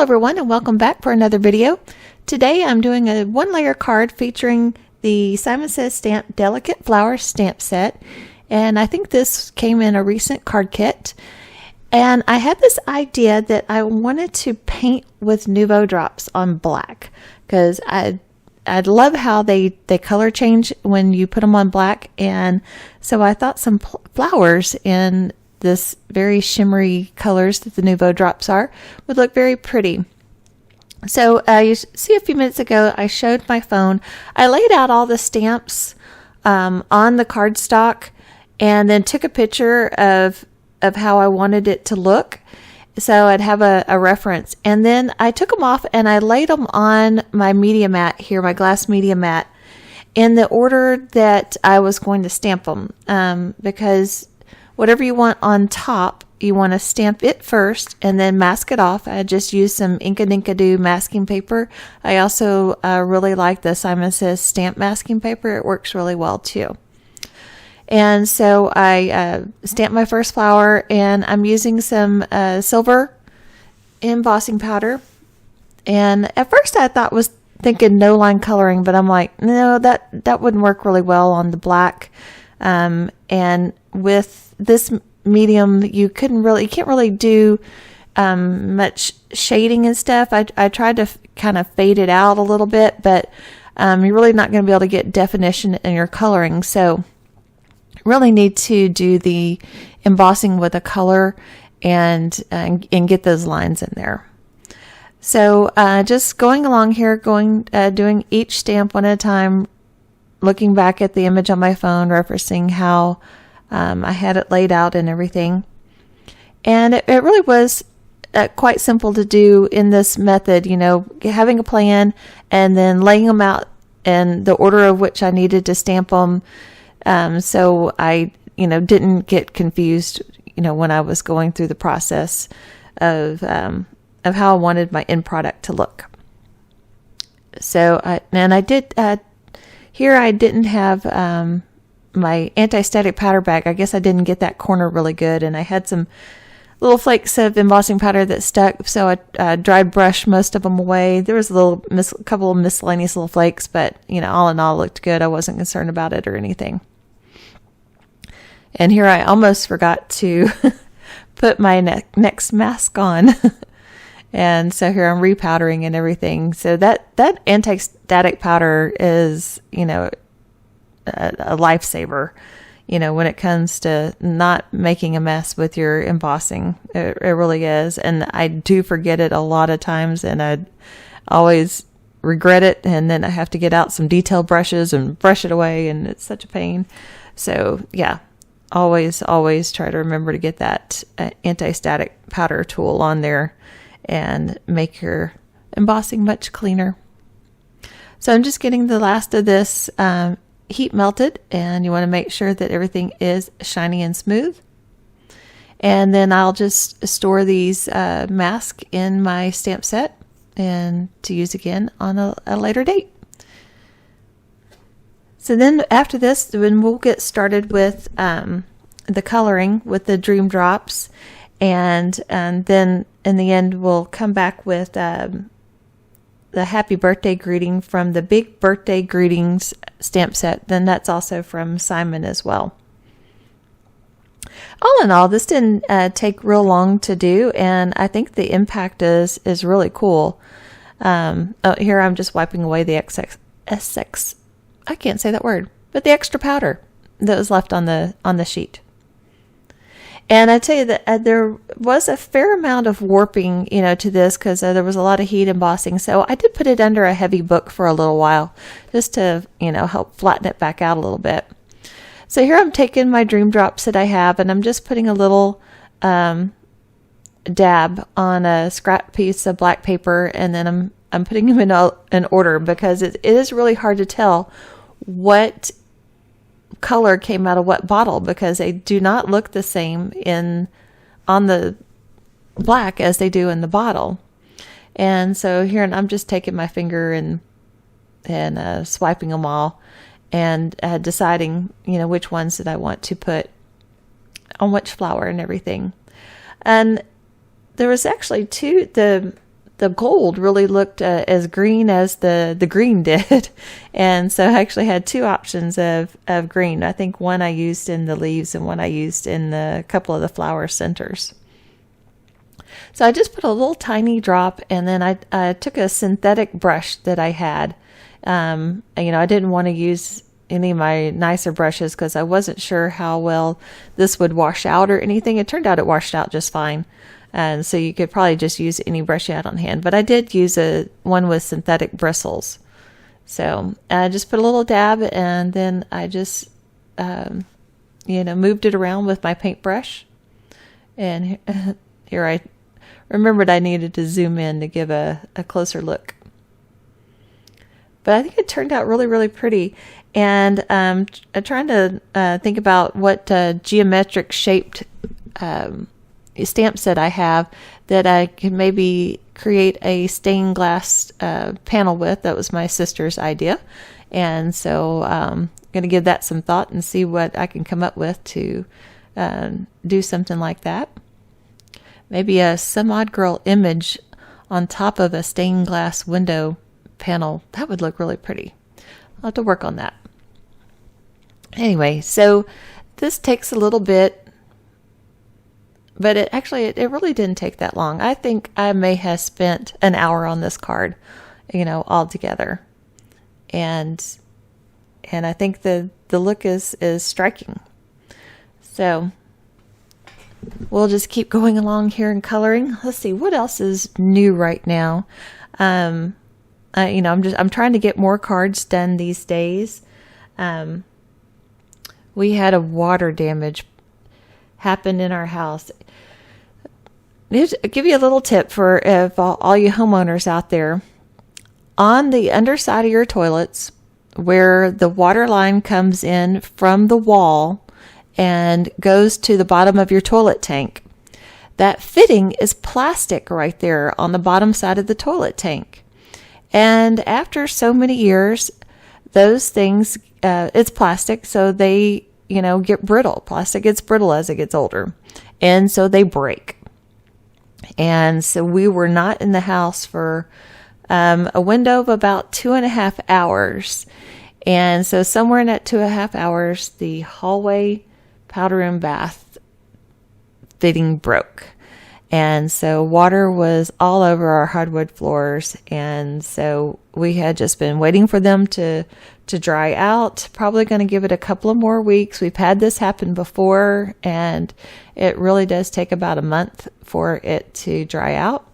Hello everyone and welcome back for another video. Today I'm doing a one-layer card featuring the Simon Says Stamp Delicate Flower stamp set, and I think this came in a recent card kit. And I had this idea that I wanted to paint with Nuvo Drops on black because I love how they color change when you put them on black, and so I thought some flowers in this very shimmery colors that the Nuvo Drops are would look very pretty. So you see a few minutes ago I showed my phone. I laid out all the stamps on the cardstock and then took a picture of how I wanted it to look, so I'd have a reference. And then I took them off and I laid them on my media mat here, my glass media mat, in the order that I was going to stamp them, because whatever you want on top, you want to stamp it first and then mask it off. I just used some Inkadinkado masking paper. I also really like the Simon Says stamp masking paper. It works really well too. And so I stamped my first flower, and I'm using some silver embossing powder. And at first I was thinking no line coloring, but I'm like, no, that wouldn't work really well on the black. And with this medium, you can't really do much shading and stuff. I tried to kind of fade it out a little bit, but you're really not going to be able to get definition in your coloring. So really need to do the embossing with a color and get those lines in there. So just going along here, doing each stamp one at a time, looking back at the image on my phone, referencing how I had it laid out and everything. And it really was quite simple to do in this method, you know, having a plan and then laying them out in the order of which I needed to stamp them. So I, didn't get confused, when I was going through the process of how I wanted my end product to look. So, here I didn't have, my anti-static powder bag. I guess I didn't get that corner really good, and I had some little flakes of embossing powder that stuck, so I dry brushed most of them away. There was a couple of miscellaneous little flakes, but, all in all, it looked good. I wasn't concerned about it or anything. And here I almost forgot to put my next mask on. And so here I'm repowdering and everything. So that anti-static powder is, a lifesaver, when it comes to not making a mess with your embossing. It really is. And I do forget it a lot of times, and I always regret it. And then I have to get out some detail brushes and brush it away, and it's such a pain. So yeah, always try to remember to get that anti-static powder tool on there and make your embossing much cleaner. So I'm just getting the last of this heat melted, and you want to make sure that everything is shiny and smooth. And then I'll just store these masks in my stamp set and to use again on a later date. So then after this, then we'll get started with the coloring with the Dream Drops, and then in the end we'll come back with the happy birthday greeting from the Big Birthday Greetings stamp set. Then that's also from Simon as well. All in all, this didn't take real long to do, and I think the impact is really cool. Here I'm just wiping away the I can't say that word, but the extra powder that was left on the sheet. And I tell you that there was a fair amount of warping, to this, because there was a lot of heat embossing. So I did put it under a heavy book for a little while, just to, help flatten it back out a little bit. So here I'm taking my Dream Drops that I have, and I'm just putting a little dab on a scrap piece of black paper, and then I'm putting them in order, because it is really hard to tell what color came out of what bottle, because they do not look the same on the black as they do in the bottle. And so here I'm just taking my finger and swiping them all, and deciding which ones that I want to put on which flower and everything. And there was actually the the gold really looked as green as the green did. And so I actually had two options of green. I think one I used in the leaves and one I used in the couple of the flower centers. So I just put a little tiny drop, and then I took a synthetic brush that I had. I didn't want to use any of my nicer brushes because I wasn't sure how well this would wash out or anything. It turned out it washed out just fine. And so you could probably just use any brush you had on hand. But I did use one with synthetic bristles. So I just put a little dab, and then I just, moved it around with my paintbrush. And here I remembered I needed to zoom in to give a closer look. But I think it turned out really, really pretty. And I'm trying to think about what geometric shaped stamp set I have that I can maybe create a stained glass panel with. That was my sister's idea. And so I'm going to give that some thought and see what I can come up with to do something like that. Maybe a Some Odd Girl image on top of a stained glass window panel. That would look really pretty. I'll have to work on that. Anyway, so this takes a little bit, but it really didn't take that long. I think I may have spent an hour on this card, all together. And I think the look is striking. So we'll just keep going along here and coloring. Let's see what else is new right now. I'm trying to get more cards done these days. We had a water damage happen in our house. I'll give you a little tip for all you homeowners out there. On the underside of your toilets, where the water line comes in from the wall and goes to the bottom of your toilet tank, that fitting is plastic right there on the bottom side of the toilet tank. And after so many years, those things, it's plastic, so they, get brittle. Plastic gets brittle as it gets older. And so they break. And so we were not in the house for a window of about 2.5 hours. And so somewhere in that 2.5 hours, the hallway powder room bath fitting broke. And so water was all over our hardwood floors. And so we had just been waiting for them to dry out. Probably going to give it a couple of more weeks. We've had this happen before, and it really does take about a month for it to dry out.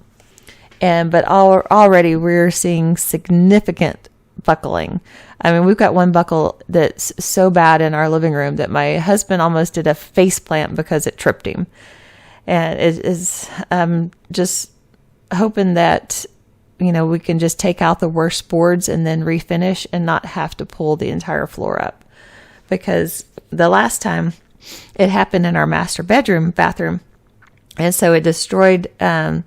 But already we're seeing significant buckling. I mean, we've got one buckle that's so bad in our living room that my husband almost did a face plant because it tripped him. And it is, just hoping that, we can just take out the worst boards and then refinish and not have to pull the entire floor up. Because the last time it happened in our master bathroom. And so it destroyed, our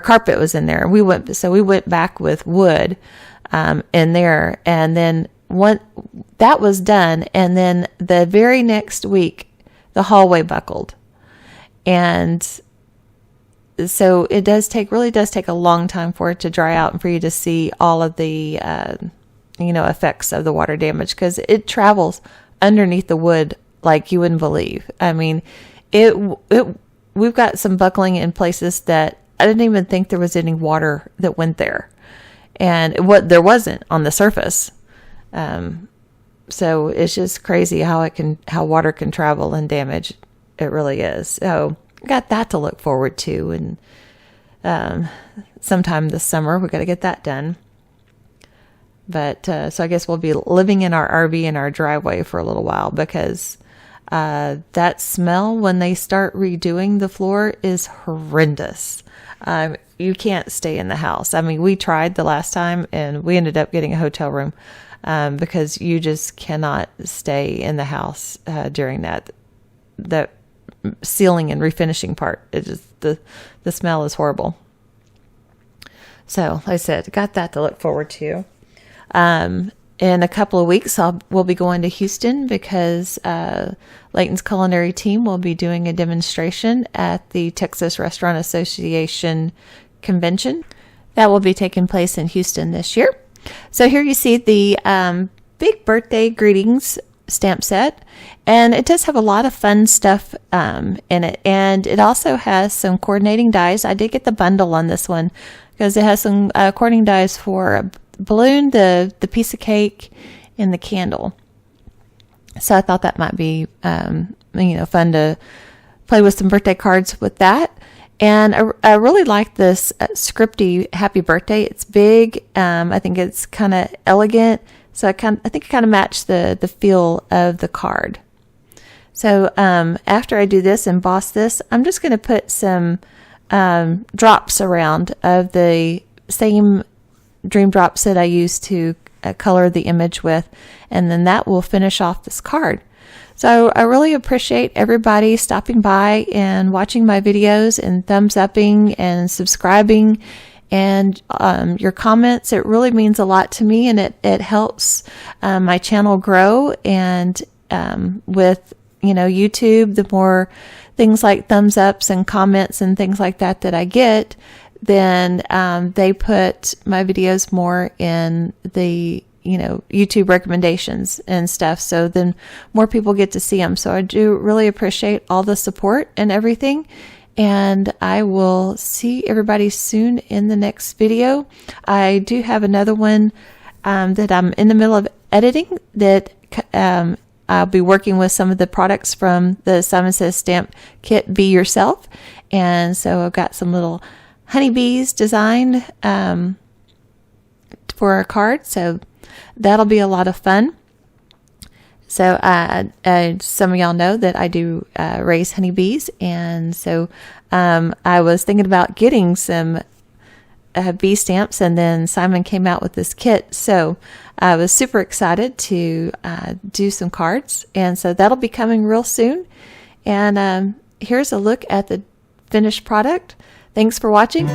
carpet was in there. We went back with wood, in there. And then that was done. And then the very next week, the hallway buckled. And so it really does take a long time for it to dry out and for you to see all of the, effects of the water damage, because it travels underneath the wood like you wouldn't believe. I mean, we've got some buckling in places that I didn't even think there was any water that went there, and there wasn't on the surface. So it's just crazy how water can travel and damage. It really is. So got that to look forward to, and sometime this summer we got to get that done. But so I guess we'll be living in our RV in our driveway for a little while, because that smell when they start redoing the floor is horrendous. You can't stay in the house. I mean, we tried the last time and we ended up getting a hotel room, because you just cannot stay in the house during that sealing and refinishing part. It just, the smell is horrible. So like I said, got that to look forward to. In a couple of weeks, we'll be going to Houston, because Layton's culinary team will be doing a demonstration at the Texas Restaurant Association convention. That will be taking place in Houston this year. So here you see the big birthday greetings stamp set, and it does have a lot of fun stuff in it, and it also has some coordinating dies. I did get the bundle on this one because it has some coordinating dies for a balloon, the piece of cake, and the candle. So I thought that might be fun to play with some birthday cards with that. And I really like this scripty happy birthday. It's big. I think it's kind of elegant. So I think it kind of matched the feel of the card. So after I do this, emboss this, I'm just going to put some drops around of the same dream drops that I used to color the image with, and then that will finish off this card. So I really appreciate everybody stopping by and watching my videos and thumbs upping and subscribing and your comments. It really means a lot to me, and it helps my channel grow. And with YouTube, the more things like thumbs ups and comments and things like that I get, then they put my videos more in the YouTube recommendations and stuff, so then more people get to see them. So I do really appreciate all the support and everything, and I will see everybody soon in the next video. I do have another one that I'm in the middle of editing that I'll be working with some of the products from the Simon Says Stamp Kit Be Yourself, and so I've got some little honeybees designed for a card, so that'll be a lot of fun. So some of y'all know that I do raise honeybees, and so I was thinking about getting some bee stamps, and then Simon came out with this kit, so I was super excited to do some cards, and so that'll be coming real soon. And here's a look at the finished product. Thanks for watching.